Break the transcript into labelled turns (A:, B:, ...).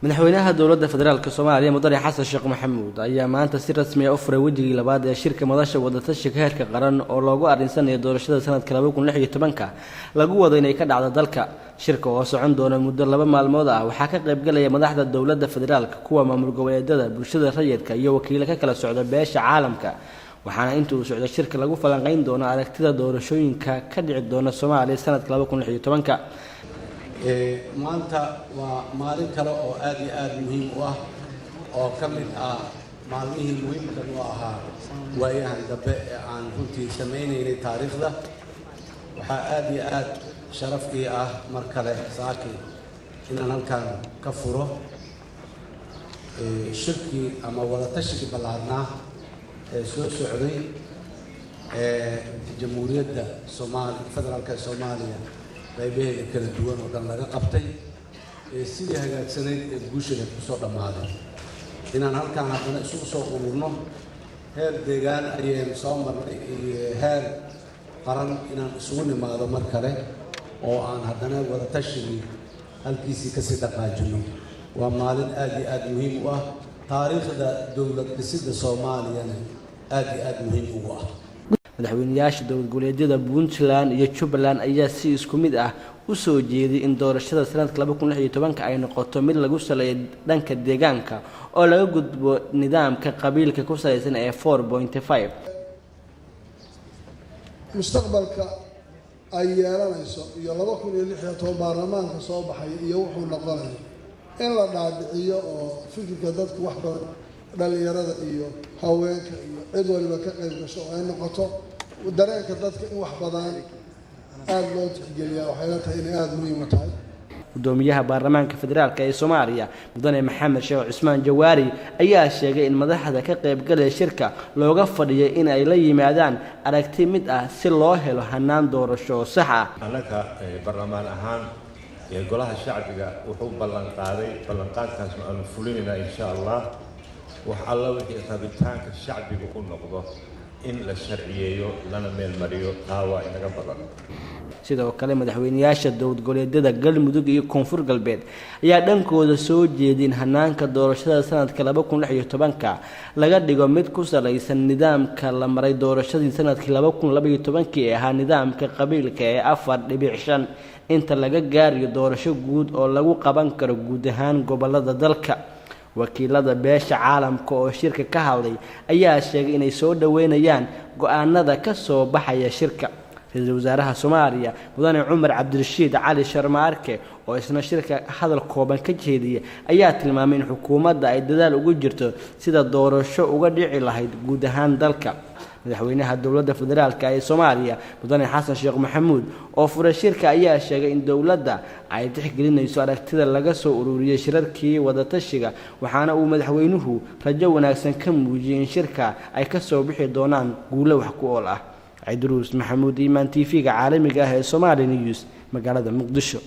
A: madaxweynaha dowladda federaalka Soomaaliya Mudane Xasan Sheekh Maxamuud ayaa maanta si rasmi ah u furay wajigii labaad ee shirka madasha wadatashiga heerka qaran oo loogu arinsanayo doorashada sanadka 2016 lagu wado inay ka dhacdo dalka. Shirka oo socon doona muddo 2 maalmood ah waxaa ka qayb galaya madaxda dowladda federaalka, kuwa maamul goboleedyada, bulshada rayidka iyo wakiilo ka kala socda beesha caalamka. waxaana inta uu socdo shirka lagu falanqeyn doona aragtida doorashooyinka ka dhici doona Soomaaliya sanadka 2016.
B: maanta waa maalin kale oo aad iyo aad muhiim u ah oo ka mid ah maalmihii muhiimka u ahaa waayahan dambe ee aan runtii sameynaynay taariikhda. waxaa aad iyo aad sharaf ii ah mar kale saaki inaan halkan ka furo shirkii ama wadatashiga ballaarnaa ee soo socday jamhuuriyadda federaalka Soomaaliya qaybaheeda kala duwan oo dhan laga qabtay sidii hagaagsanayd ee guusheeda ku soo dhamaaday. inaan halkaan haddana isugu soo ururno heer deegaan ayaan soo marnay iyo heer qaran inaan isugu nimaado mar kale oo aan haddana wadatashiga halkiisii kasii dhaqaajino. waa maalin aad iyo aad muhiim u ah taariikhda dowlad dhisidda Soomaaliyana aad iyo aad muhiim ugu ah.
A: madaxweynayaasha dowlad goboleedyada Puntland iyo Jubbaland ayaa si isku mid ah u soo jeeday in doorashada sanadka 2016 ay noqoto mid lagu saleeyo dhanka deegaanka oo laga gudbo nidaamka qabiilka ku saleysan ee 4.5.
C: mustaqbalka ay yeelanayso iyo 2016 baarlamaanka soo baxay iyo wuxuu noqonayo in la dhaadhiciyo oo fikirka dadku wax badan dhalinyarada iyo haweenka iyo cid waliba ka qayb gasho oo ay noqoto dareenka dadka in wax badan aad loo tixgeliyo waxay la tahay in aad muhiim u tahay.
A: gudoomiyaha baarlamaanka federaalka ee Soomaaliya Mudane Maxamed Sheekh Cusmaan Jawaari ayaa sheegay in madaxda ka qayb galay shirka looga fadhiyay in ay la yimaadaan aragti mid ah si loo helo hanaan doorasho sax ah.
D: anaka baarlamaan ahaan ee golaha shacbiga wuxuu ballanqaadkaas aan fulinayna insha Allah wax alla wixii rabitaanka shacbiga ku noqdo in la sharciyeeyo lana meel mariyo taawa inaga badan.
A: sidoo kale madaxweynayaasha dowlad goboleedyada Galmudug iyo Koonfur Galbeed ayaa dhankooda soo jeedin hanaanka doorashada sanadka 2016 laga dhigo mid ku saleysan nidaamka la maray doorashadii sanadkii 2012 ee ahaa nidaamka qabiilka ee 4.5 inta laga gaariyo doorasho guud oo lagu qaban karo guud ahaan gobolada dalka. wakiilada beesha caalamka oo shirka ka hadlay ayaa sheegay inay soo dhaweynayaan go'aanada ka soo baxaya shirka. Ra'iisul Wasaaraha Soomaaliya Mudane Cumar Cabdirashiid Cali Sharmaarke oo isna shirka hadal kooban ka jeediyay ayaa tilmaamay in xukuumadda ay dadaal ugu jirto sida doorasho uga dhici lahayd guud ahaan dalka. madaxweynaha dowladda federaalka ee Soomaaliya Mudane Xasan Sheekh Maxamuud oo furay shirka ayaa sheegay in dowladda ay tixgelinayso aragtida laga soo ururiyay shirarkii wadatashiga, waxaana uu madaxweynuhu rajo wanaagsan ka muujiyay in shirka ay ka soo bixi doonaan guulo wax ku ool ah. Idruus Maxamuud Iman TV-ga caalamiga ah ee Somali News magaalada Muqdisho.